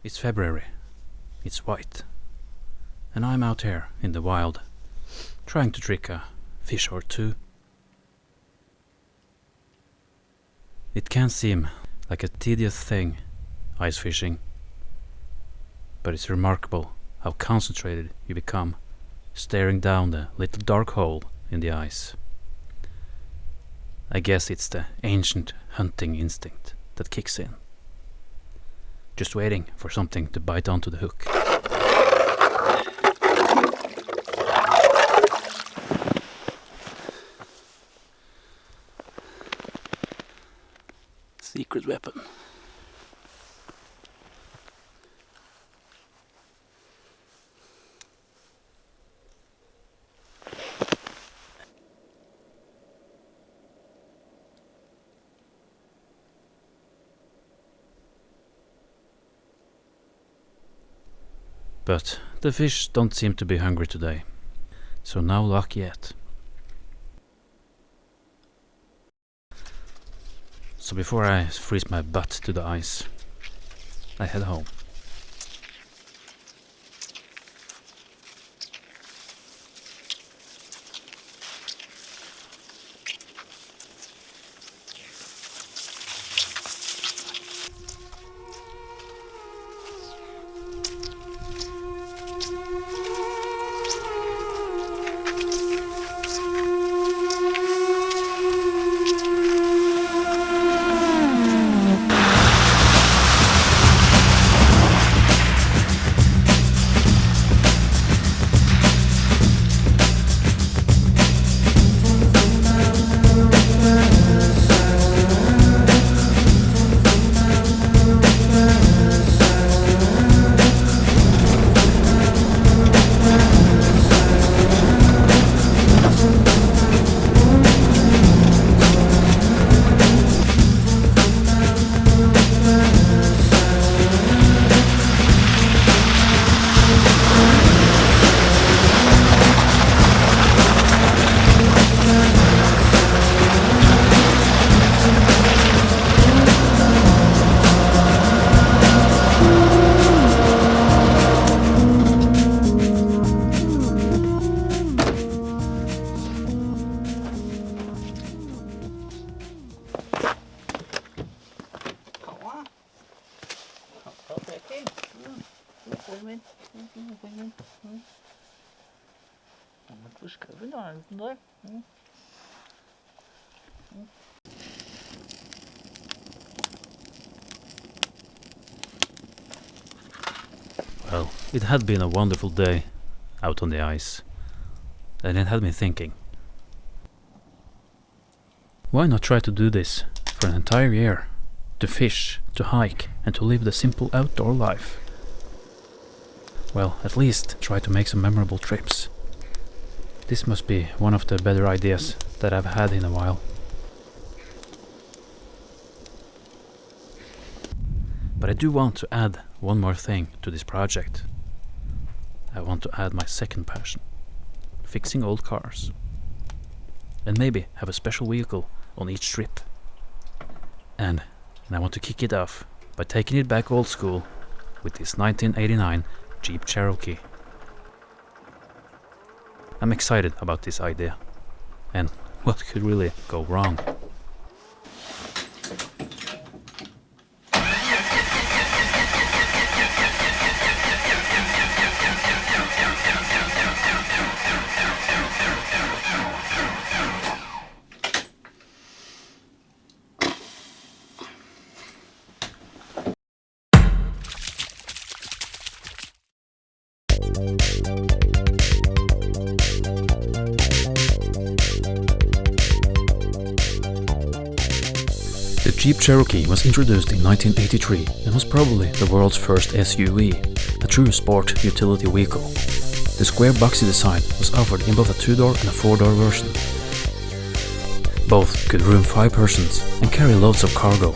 It's February. It's white. And I'm out here in the wild, trying to trick a fish or two. It can seem like a tedious thing, ice fishing, but it's remarkable how concentrated you become staring down the little dark hole in the ice. I guess it's the ancient hunting instinct that kicks in, just waiting for something to bite onto the hook. Secret weapon. But the fish don't seem to be hungry today, so no luck yet. So before I freeze my butt to the ice, I head home. Well, it had been a wonderful day out on the ice, and it had me thinking, why not try to do this for an entire year? To fish, to hike, and to live the simple outdoor life. Well, at least try to make some memorable trips. This must be one of the better ideas that I've had in a while. But I do want to add one more thing to this project. I want to add my second passion, fixing old cars. And maybe have a special vehicle on each trip. And I want to kick it off by taking it back old school with this 1989 Jeep Cherokee. I'm excited about this idea, and what could really go wrong? The Jeep Cherokee was introduced in 1983 and was probably the world's first SUV, a true sport utility vehicle. The square boxy design was offered in both a 2-door and a 4-door version. Both could room 5 persons and carry loads of cargo,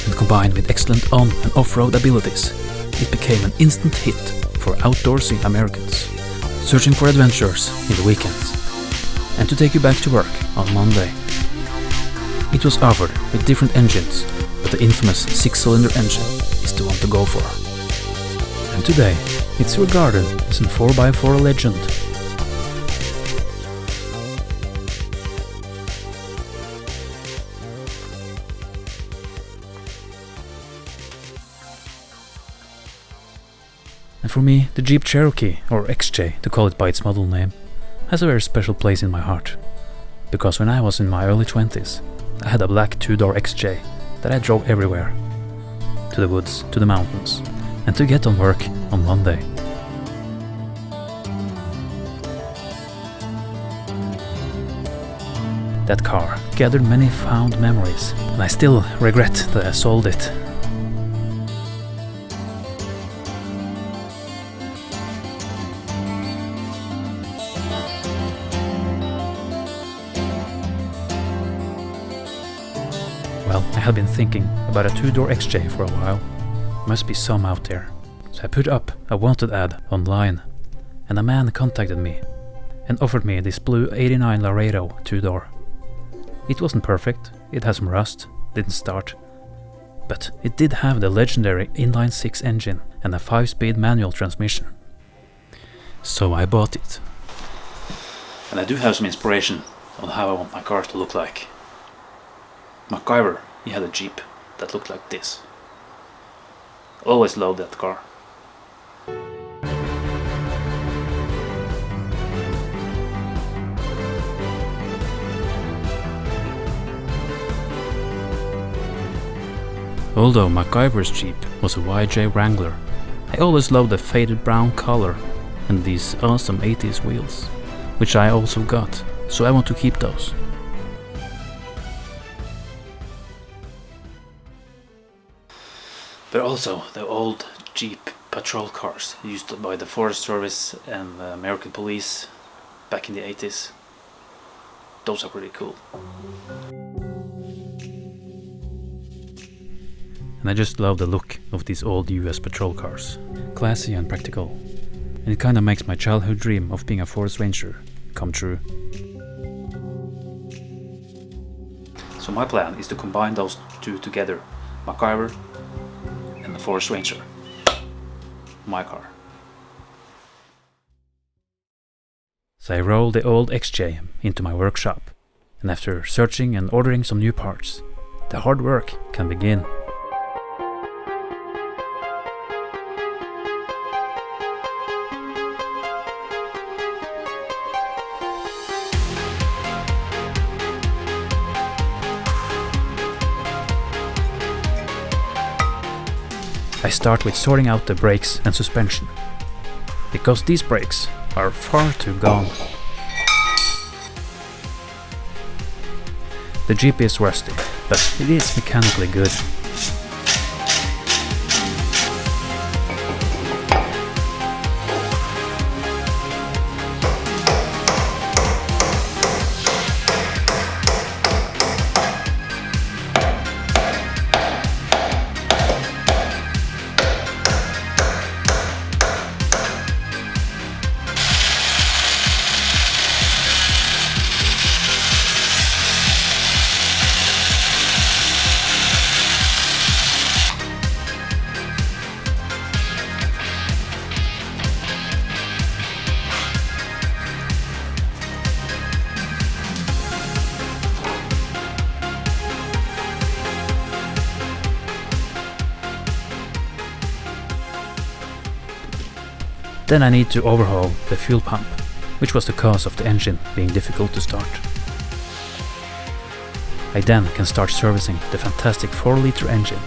and combined with excellent on- and off-road abilities, it became an instant hit for outdoorsy Americans, searching for adventures in the weekends, and to take you back to work on Monday. It was offered with different engines, but the infamous 6-cylinder engine is the one to go for. and today it's regarded as an 4x4 legend. And for me, the Jeep Cherokee, or XJ to call it by its model name, has a very special place in my heart. Because when I was in my early 20s, I had a black 2-door XJ that I drove everywhere. To the woods, to the mountains, and to get on work on Monday. That car gathered many fond memories, and I still regret that I sold it. Well, I had been thinking about a 2-door XJ for a while. Must be some out there. So I put up a wanted ad online, and a man contacted me and offered me this blue 89 Laredo 2-door. It wasn't perfect, it had some rust, didn't start, but it did have the legendary inline-6 engine and a 5-speed manual transmission. So I bought it. And I do have some inspiration on how I want my car to look like. MacGyver, he had a Jeep that looked like this. Always loved that car. Although MacGyver's Jeep was a YJ Wrangler, I always loved the faded brown color and these awesome 80s wheels, which I also got, so I want to keep those. But also the old Jeep patrol cars used by the Forest Service and the American police back in the 80s. Those are pretty cool. And I just love the look of these old US patrol cars. Classy and practical. And it kinda makes my childhood dream of being a forest ranger come true. So my plan is to combine those two together. MacGyver and the Forest Ranger. My car. So I rolled the old XJ into my workshop, and after searching and ordering some new parts, the hard work can begin. I start with sorting out the brakes and suspension, because these brakes are far too gone. The Jeep is rusty, but it is mechanically good. Then I need to overhaul the fuel pump, which was the cause of the engine being difficult to start. I then can start servicing the fantastic 4-liter engine.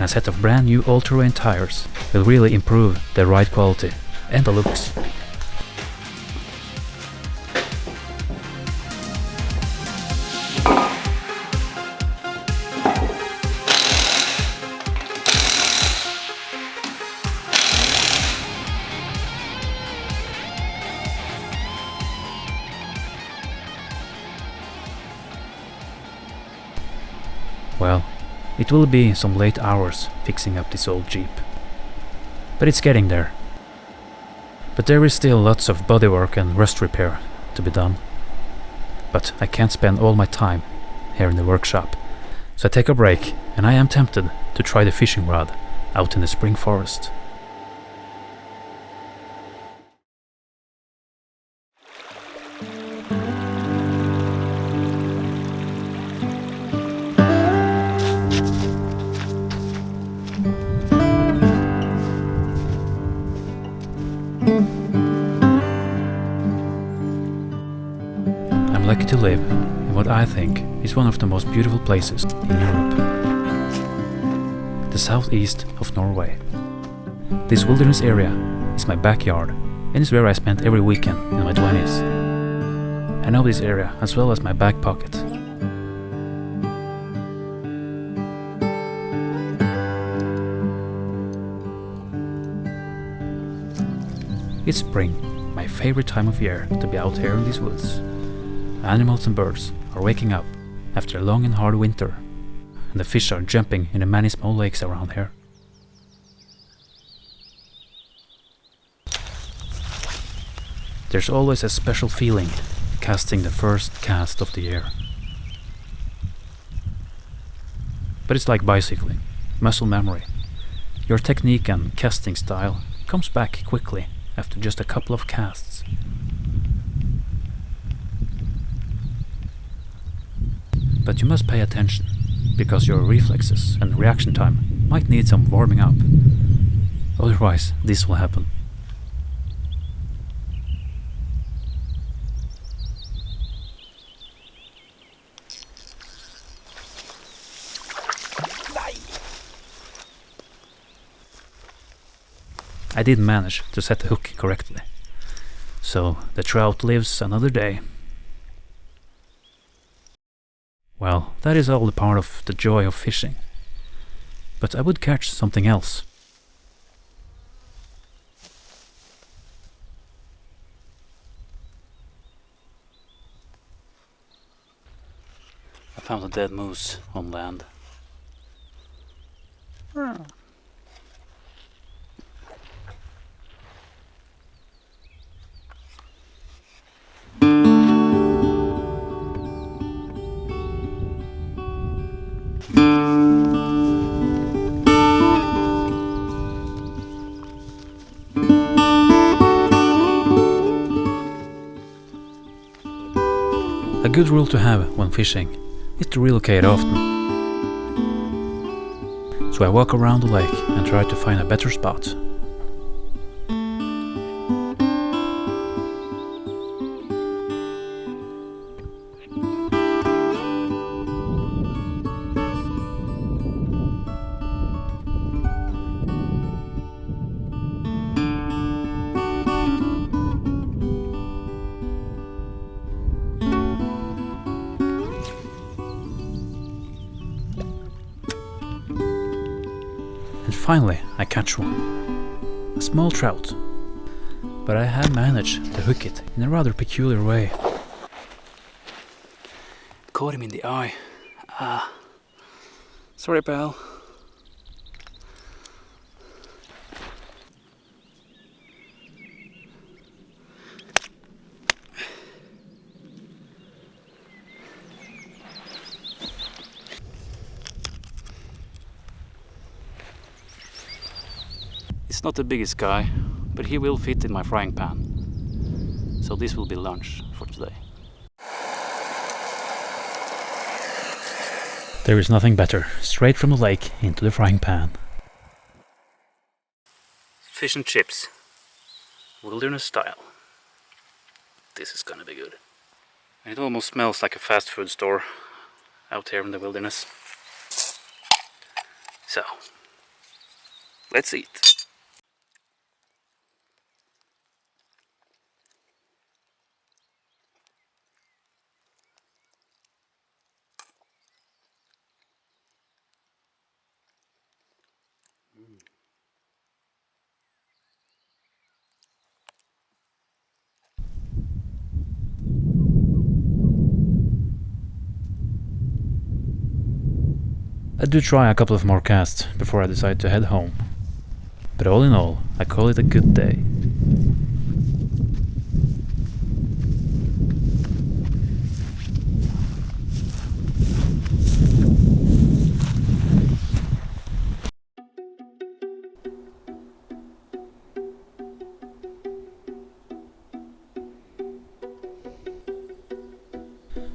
a set of brand new all-terrain tires will really improve the ride quality and the looks. Well, it will be some late hours fixing up this old Jeep. But it's getting there. But there is still lots of bodywork and rust repair to be done. But I can't spend all my time here in the workshop. So I take a break, and I am tempted to try the fishing rod out in the spring forest. I'm lucky to live in what I think is one of the most beautiful places in Europe. The southeast of Norway. This wilderness area is my backyard and is where I spent every weekend in my 20s. I know this area as well as my back pocket. It's spring, my favorite time of year to be out here in these woods. Animals and birds are waking up after a long and hard winter, and the fish are jumping in the many small lakes around here. There's always a special feeling casting the first cast of the year. But it's like bicycling, muscle memory. Your technique and casting style comes back quickly after just a couple of casts. But you must pay attention, because your reflexes and reaction time might need some warming up. Otherwise, this will happen. I did manage to set the hook correctly, so the trout lives another day. Well, that is all a part of the joy of fishing. But I would catch something else. I found a dead moose on land. A good rule to have when fishing is to relocate often. So I walk around the lake and try to find a better spot. And finally I catch one. A small trout. But I have managed to hook it in a rather peculiar way. Caught him in the eye. Sorry, pal. It's not the biggest guy, but he will fit in my frying pan. So this will be lunch for today. There is nothing better, straight from the lake into the frying pan. Fish and chips, wilderness style. This is gonna be good. And it almost smells like a fast food store out here in the wilderness. So, Let's eat. I do try a couple of more casts before I decide to head home. But all in all, I call it a good day.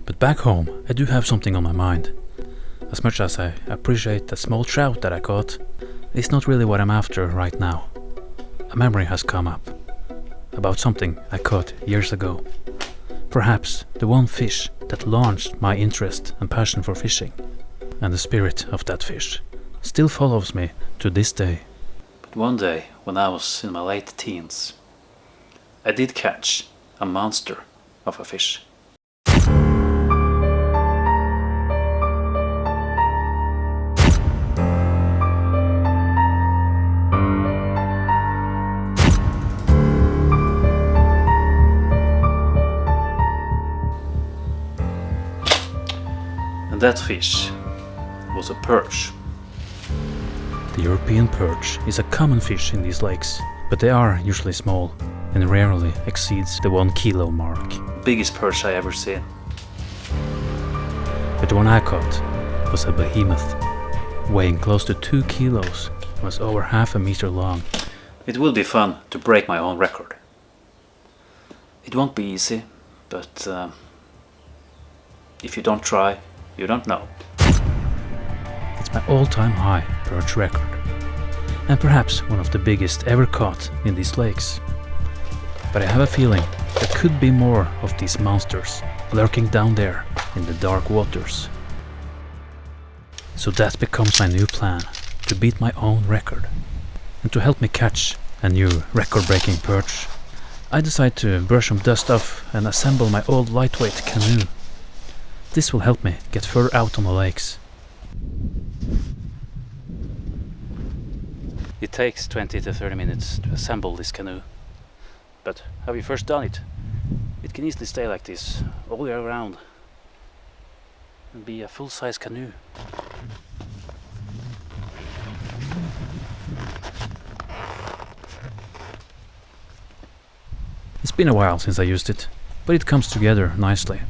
But back home, I do have something on my mind. As much as I appreciate the small trout that I caught, it's not really what I'm after right now. A memory has come up about something I caught years ago. Perhaps the one fish that launched my interest and passion for fishing. And the spirit of that fish still follows me to this day. But one day, when I was in my late teens, I did catch a monster of a fish. And that fish was a perch. The European perch is a common fish in these lakes, but they are usually small and rarely exceeds the 1 kilo mark. Biggest perch I ever seen. But the one I caught was a behemoth, weighing close to 2 kilos and was over half a meter long. It will be fun to break my own record. It won't be easy, but if you don't try, you don't know. It's my all-time high perch record, and perhaps one of the biggest ever caught in these lakes. But I have a feeling there could be more of these monsters lurking down there in the dark waters. So that becomes my new plan, to beat my own record. And to help me catch a new record-breaking perch, I decide to brush some dust off and assemble my old lightweight canoe. This will help me get further out on the lakes. It takes 20 to 30 minutes to assemble this canoe. But have you first done it, it can easily stay like this all year round and be a full-size canoe. It's been a while since I used it, but it comes together nicely.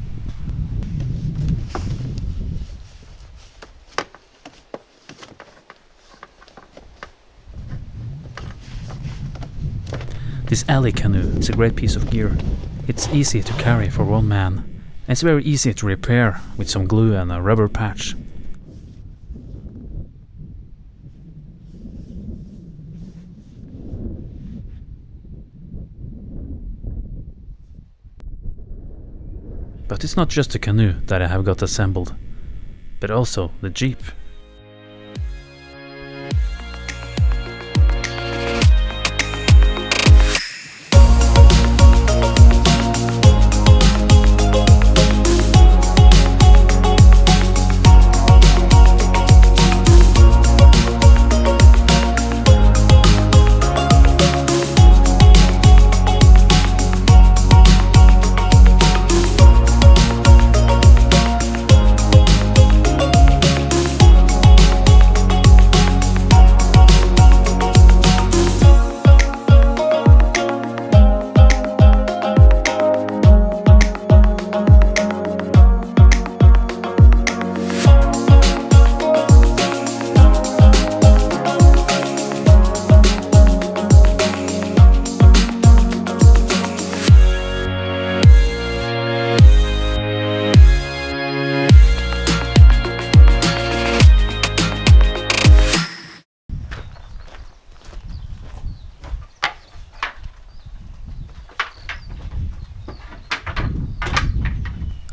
This alley canoe is a great piece of gear. It's easy to carry for one man, and it's very easy to repair with some glue and a rubber patch. But it's not just the canoe that I have got assembled, but also the Jeep.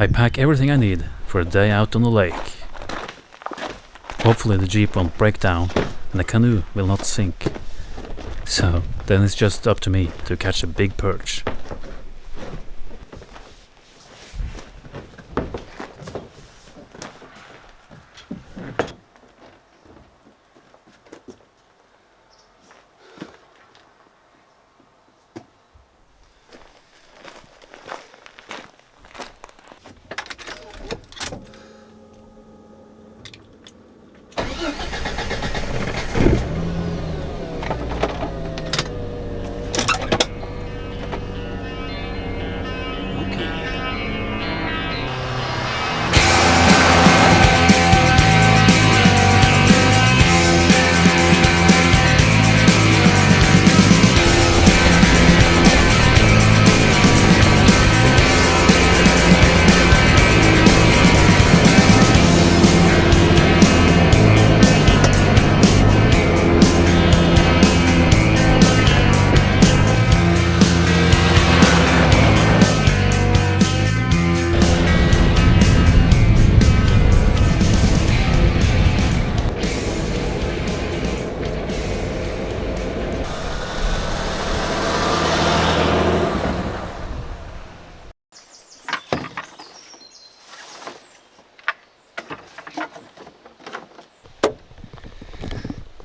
I pack everything I need for a day out on the lake. Hopefully the Jeep won't break down and the canoe will not sink. So then it's just up to me to catch a big perch.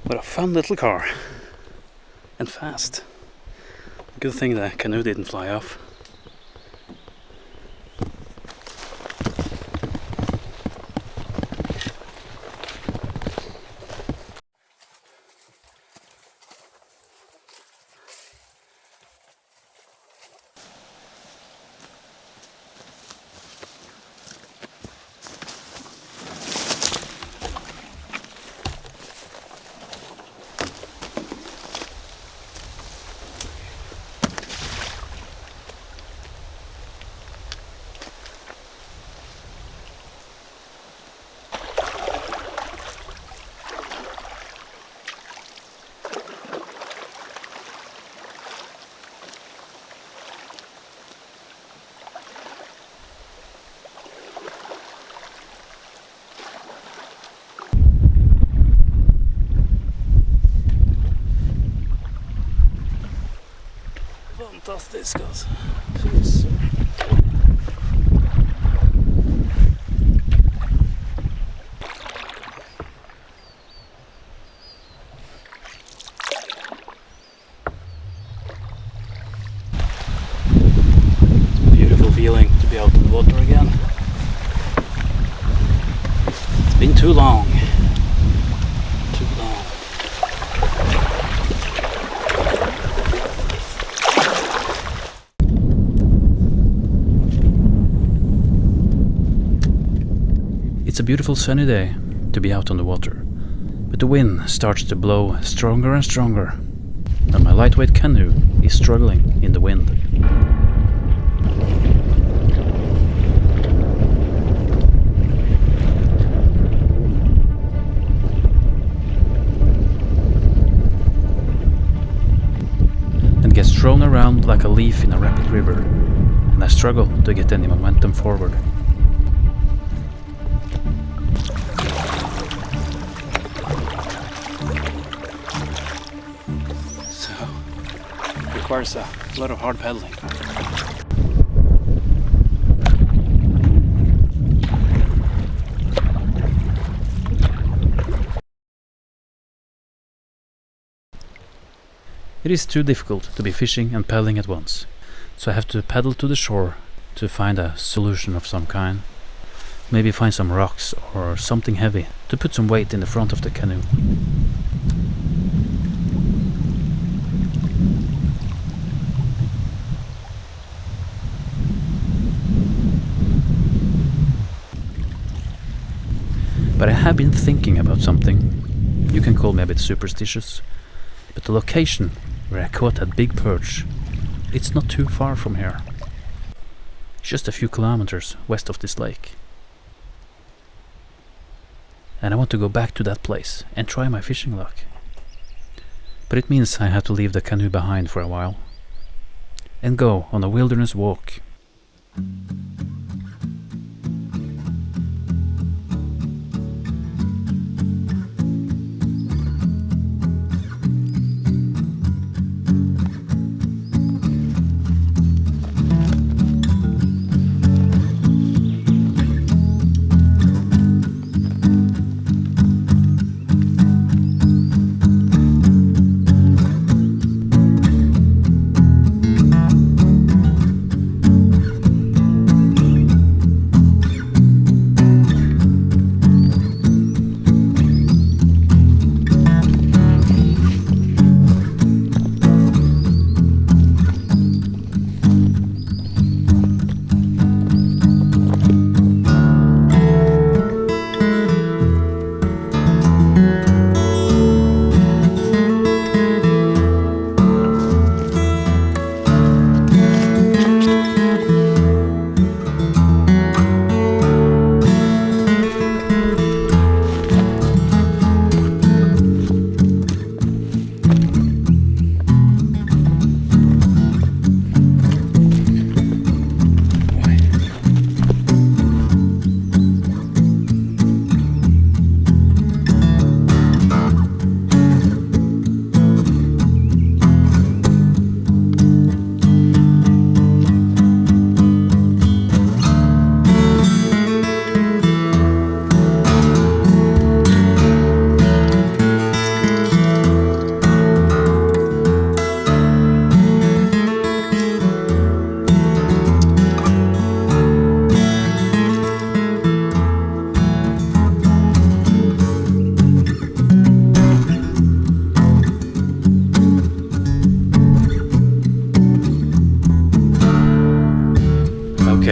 What a fun little car. And fast. Good thing the canoe didn't fly off. Fantastiskt. Precis. Beautiful feeling to be out in the water again. It's been too long. It's a beautiful sunny day to be out on the water, but the wind starts to blow stronger and stronger, and my lightweight canoe is struggling in the wind. And gets thrown around like a leaf in a rapid river, and I struggle to get any momentum forward. Requires a lot of hard paddling. It is too difficult to be fishing and paddling at once, so I have to paddle to the shore to find a solution of some kind. Maybe find some rocks or something heavy to put some weight in the front of the canoe. But I have been thinking about something. You can call me a bit superstitious, but the location where I caught that big perch, it's not too far from here. Just a few kilometers west of this lake. And I want to go back to that place and try my fishing luck. But it means I have to leave the canoe behind for a while and go on a wilderness walk.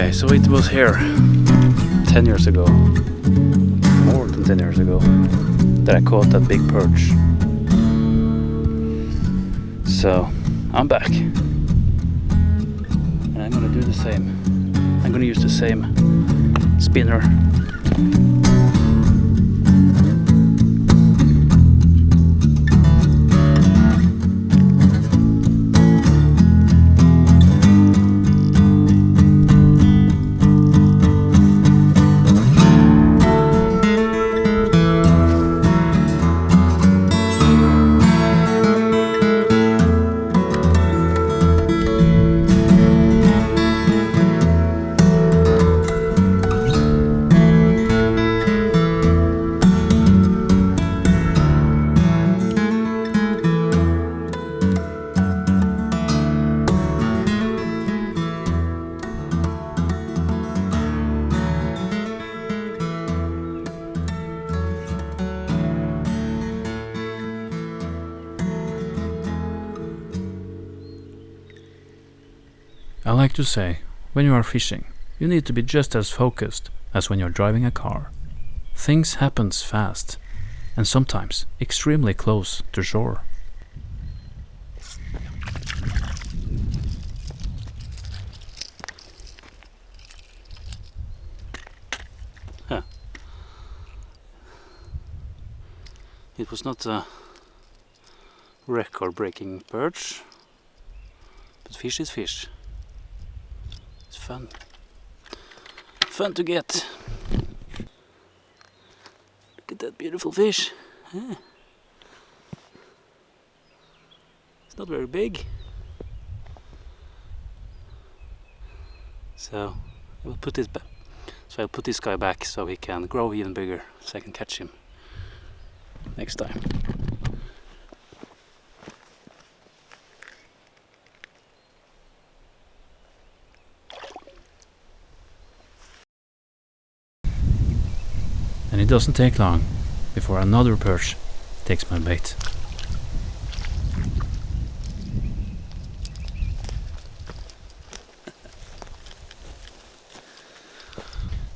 Okay, so it was here 10 years ago, more than 10 years ago, that I caught that big perch. So I'm back, and I'm gonna do the same. I'm gonna use the same spinner. I like to say, when you are fishing, you need to be just as focused as when you're driving a car. Things happen fast, and sometimes extremely close to shore. Huh. It was not a record-breaking perch, but fish is fish. It's fun. Fun to get. Look at that beautiful fish. Yeah. It's not very big. So I will put this back. So I'll put this guy back so he can grow even bigger, so I can catch him next time. And it doesn't take long before another perch takes my bait.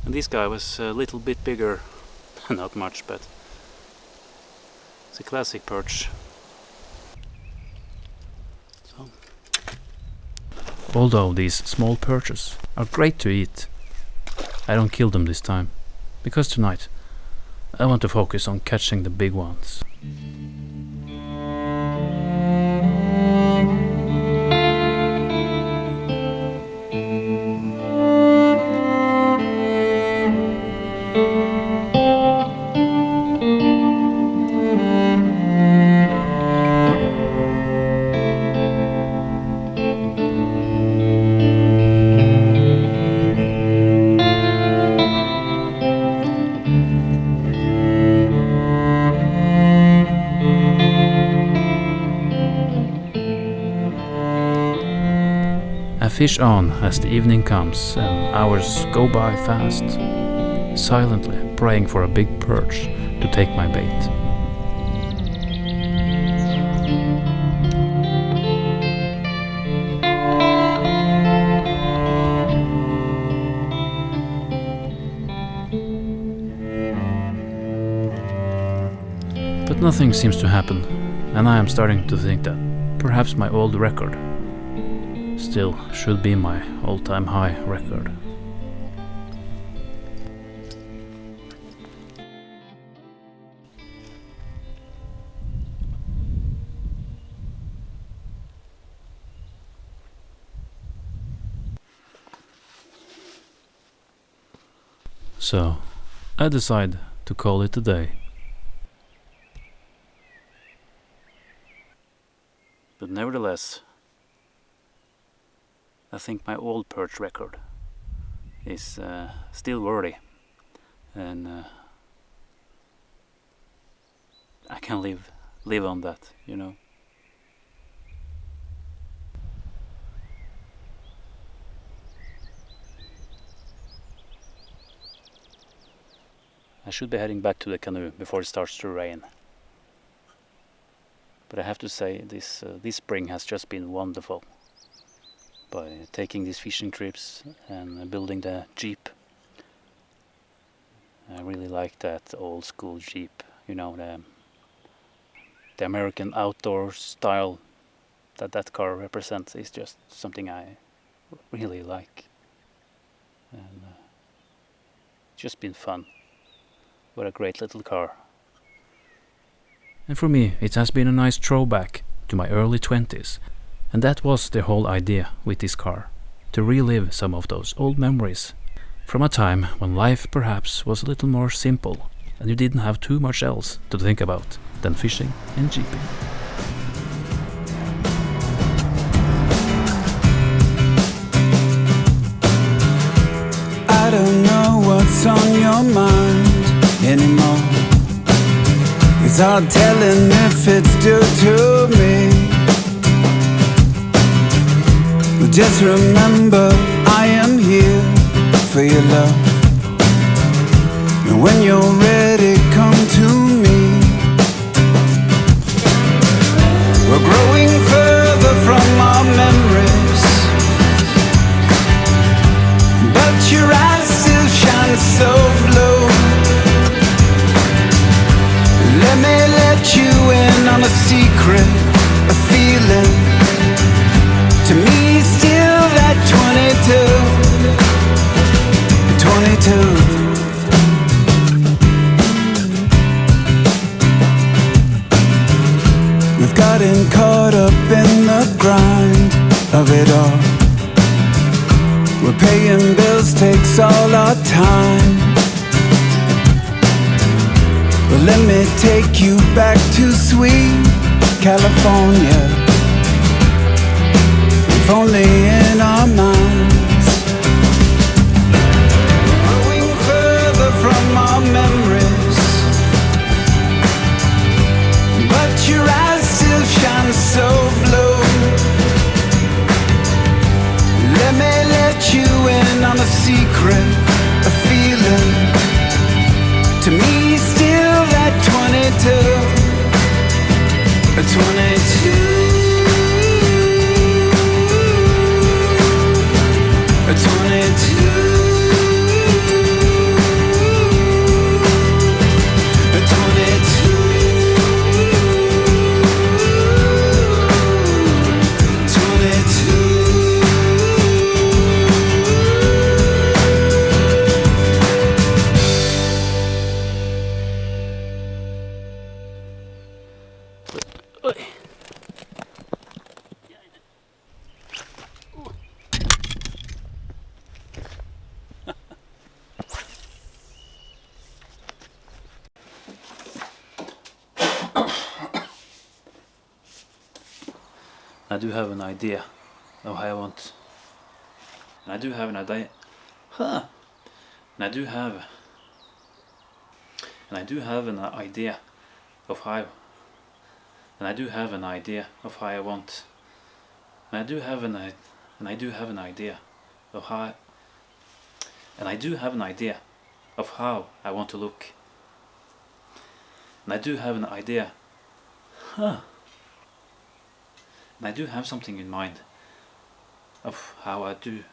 And this guy was a little bit bigger, not much, but it's a classic perch. So. Although these small perches are great to eat, I don't kill them this time, because tonight I want to focus on catching the big ones. I fish on as the evening comes and hours go by fast, silently praying for a big perch to take my bait. But nothing seems to happen, and I am starting to think that perhaps my old record still should be my all-time high record. So I decide to call it a day. But nevertheless, I think my old perch record is still worthy, and I can live on that, you know. I should be heading back to the canoe before it starts to rain. But I have to say, this spring has just been wonderful. by taking these fishing trips and building the Jeep. I really like that old school Jeep, you know, the American outdoor style that car represents is just something I really like. And it's just been fun. What a great little car. And for me, it has been a nice throwback to my early 20s. And that was the whole idea with this car. To relive some of those old memories from a time when life perhaps was a little more simple and you didn't have too much else to think about than fishing and jeeping. I don't know what's on your mind anymore. It's hard telling if it's due to me. But just remember I am here for your love. And when you're ready, come to me. We're growing further from our memories, but your eyes still shine so blue. Let me let you in on a secret, a feeling. To me still that 22. We've gotten caught up in the grind of it all. We're paying bills, takes all our time. Well, let me take you back to sweet California, if only in our minds. Growing further from our memories, but your eyes still shine so blue. Let me let you in on a secret, a feeling. To me still that 22, a 22. A 22. A 22. 22. I do have an idea of how I want. And I do have an idea. Huh. And I do have an idea of how. And I do have an idea of how I want. And I do have an idea of how. And I do have an idea of how I want to look. And I do have an idea. Huh. And I do have something in mind of how I do